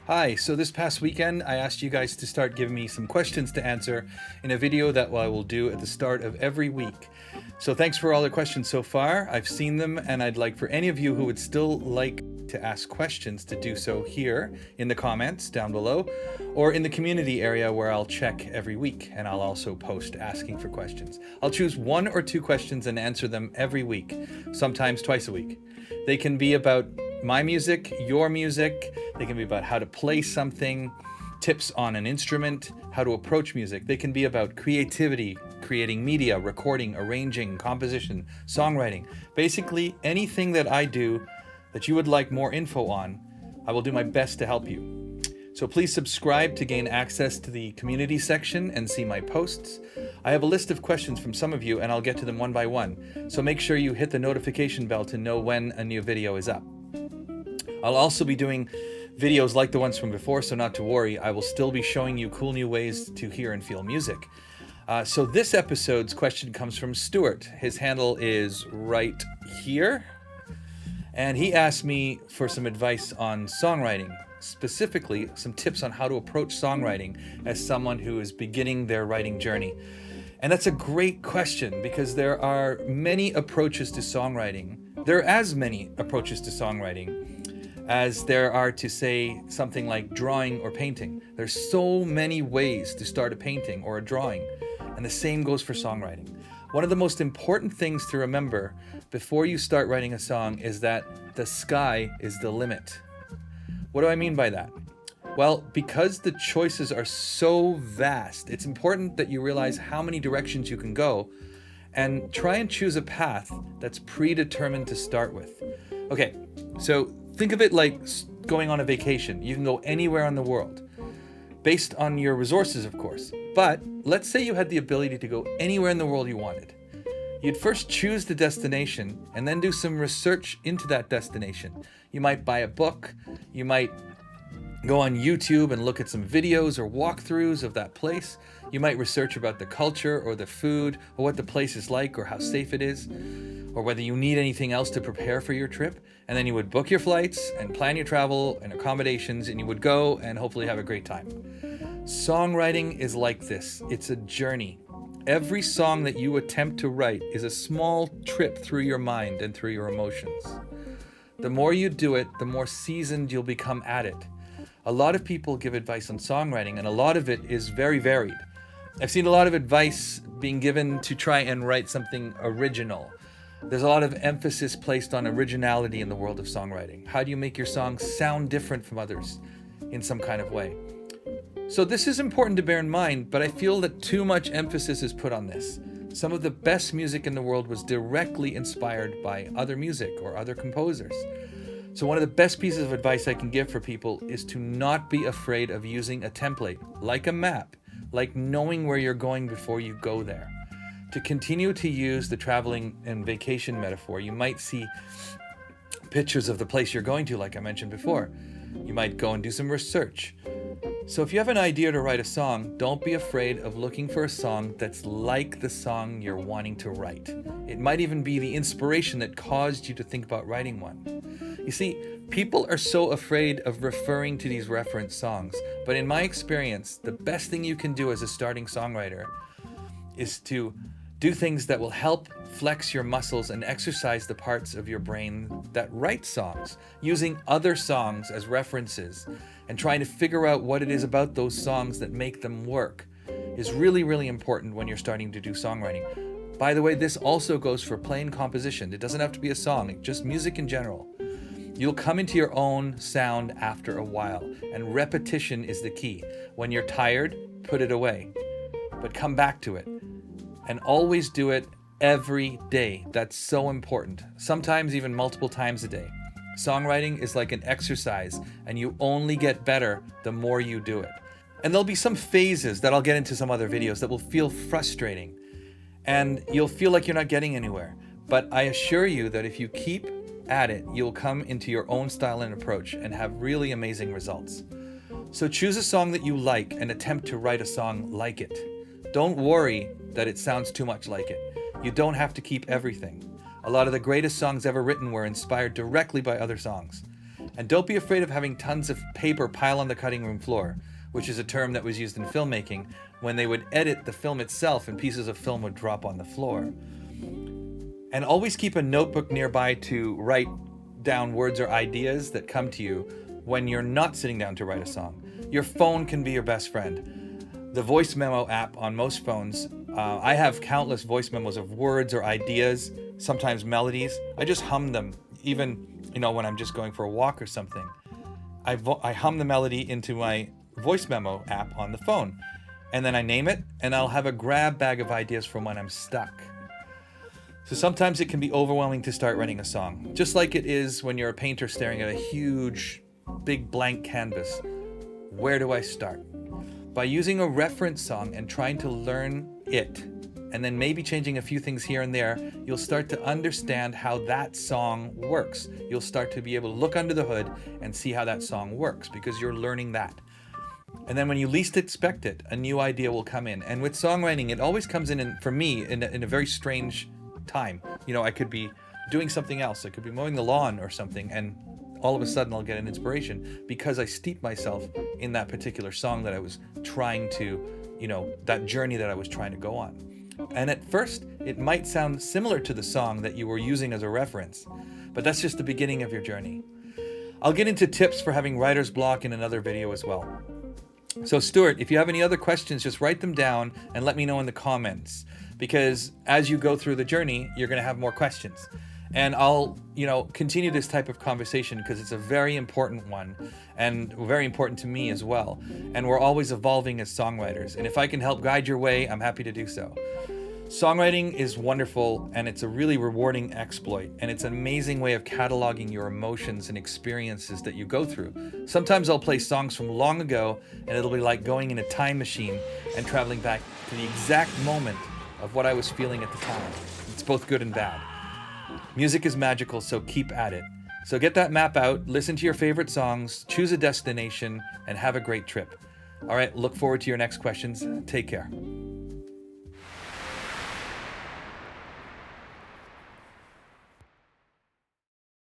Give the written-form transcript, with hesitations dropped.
Hi, so this past weekend I asked you guys to start giving me some questions to answer in a video that I will do at the start of every week. So thanks for all the questions so far. I've seen them, and I'd like for any of you who would still like to ask questions to do so here in the comments down below, or in the community area where I'll check every week, and I'll also post asking for questions. I'll choose one or two questions and answer them every week, sometimes twice a week. They can be about my music, your music. They can be about how to play something, tips on an instrument, how to approach music. They can be about creativity, creating media, recording, arranging, composition, songwriting. Basically, anything that I do that you would like more info on, I will do my best to help you. So please subscribe to gain access to the community section and see my posts. I have a list of questions from some of you, and I'll get to them one by one. So make sure you hit the notification bell to know when a new video is up. I'll also be doing videos like the ones from before, so not to worry. I will still be showing you cool new ways to hear and feel music. So this episode's question comes from Stuart. His handle is right here. And he asked me for some advice on songwriting, specifically some tips on how to approach songwriting as someone who is beginning their writing journey. And that's a great question because there are many approaches to songwriting. There are as many approaches to songwriting as there are to, say, something like drawing or painting. There's so many ways to start a painting or a drawing, and the same goes for songwriting. One of the most important things to remember before you start writing a song is that the sky is the limit. What do I mean by that? Well, because the choices are so vast, it's important that you realize how many directions you can go and try and choose a path that's predetermined to start with. Okay, so think of it like going on a vacation. You can go anywhere in the world, based on your resources, of course. But let's say you had the ability to go anywhere in the world you wanted. You'd first choose the destination and then do some research into that destination. You might buy a book. You might go on YouTube and look at some videos or walkthroughs of that place. You might research about the culture or the food or what the place is like or how safe it is, or whether you need anything else to prepare for your trip. And then you would book your flights and plan your travel and accommodations, and you would go and hopefully have a great time. Songwriting is like this. It's a journey. Every song that you attempt to write is a small trip through your mind and through your emotions. The more you do it, the more seasoned you'll become at it. A lot of people give advice on songwriting, and a lot of it is very varied. I've seen a lot of advice being given to try and write something original. There's a lot of emphasis placed on originality in the world of songwriting. How do you make your songs sound different from others in some kind of way? So this is important to bear in mind, but I feel that too much emphasis is put on this. Some of the best music in the world was directly inspired by other music or other composers. So one of the best pieces of advice I can give for people is to not be afraid of using a template, like a map, like knowing where you're going before you go there. To continue to use the traveling and vacation metaphor, you might see pictures of the place you're going to, like I mentioned before. You might go and do some research. So if you have an idea to write a song, don't be afraid of looking for a song that's like the song you're wanting to write. It might even be the inspiration that caused you to think about writing one. You see, people are so afraid of referring to these reference songs, but in my experience, the best thing you can do as a starting songwriter is to do things that will help flex your muscles and exercise the parts of your brain that write songs, using other songs as references and trying to figure out what it is about those songs that make them work is really, really important when you're starting to do songwriting. By the way, this also goes for plain composition. It doesn't have to be a song, just music in general. You'll come into your own sound after a while, and repetition is the key. When you're tired, put it away, but come back to it. And always do it every day. That's so important. Sometimes even multiple times a day. Songwriting is like an exercise, and you only get better the more you do it. And there'll be some phases that I'll get into some other videos that will feel frustrating, and you'll feel like you're not getting anywhere. But I assure you that if you keep at it, you'll come into your own style and approach and have really amazing results. So choose a song that you like and attempt to write a song like it. Don't worry that it sounds too much like it. You don't have to keep everything. A lot of the greatest songs ever written were inspired directly by other songs. And don't be afraid of having tons of paper pile on the cutting room floor, which is a term that was used in filmmaking when they would edit the film itself and pieces of film would drop on the floor. And always keep a notebook nearby to write down words or ideas that come to you when you're not sitting down to write a song. Your phone can be your best friend. The voice memo app on most phones, I have countless voice memos of words or ideas, sometimes melodies. I just hum them, even when I'm just going for a walk or something. I hum the melody into my voice memo app on the phone, and then I name it, and I'll have a grab bag of ideas from when I'm stuck. So sometimes it can be overwhelming to start writing a song, just like it is when you're a painter staring at a huge, big blank canvas. Where do I start? By using a reference song and trying to learn it, and then maybe changing a few things here and there, you'll start to understand how that song works. You'll start to be able to look under the hood and see how that song works because you're learning that. And then when you least expect it, a new idea will come in. And with songwriting, it always comes in for me, in a very strange time. I could be doing something else. I could be mowing the lawn or something, and all of a sudden I'll get an inspiration because I steeped myself in that particular song that I was trying to, that journey that I was trying to go on. And at first, it might sound similar to the song that you were using as a reference, but that's just the beginning of your journey. I'll get into tips for having writer's block in another video as well. So Stuart, if you have any other questions, just write them down and let me know in the comments, because as you go through the journey, you're going to have more questions. And I'll, continue this type of conversation because it's a very important one and very important to me as well. And we're always evolving as songwriters. And if I can help guide your way, I'm happy to do so. Songwriting is wonderful, and it's a really rewarding exploit, and it's an amazing way of cataloging your emotions and experiences that you go through. Sometimes I'll play songs from long ago, and it'll be like going in a time machine and traveling back to the exact moment of what I was feeling at the time. It's both good and bad. Music is magical, so keep at it. So get that map out, listen to your favorite songs, choose a destination, and have a great trip. All right, look forward to your next questions. Take care.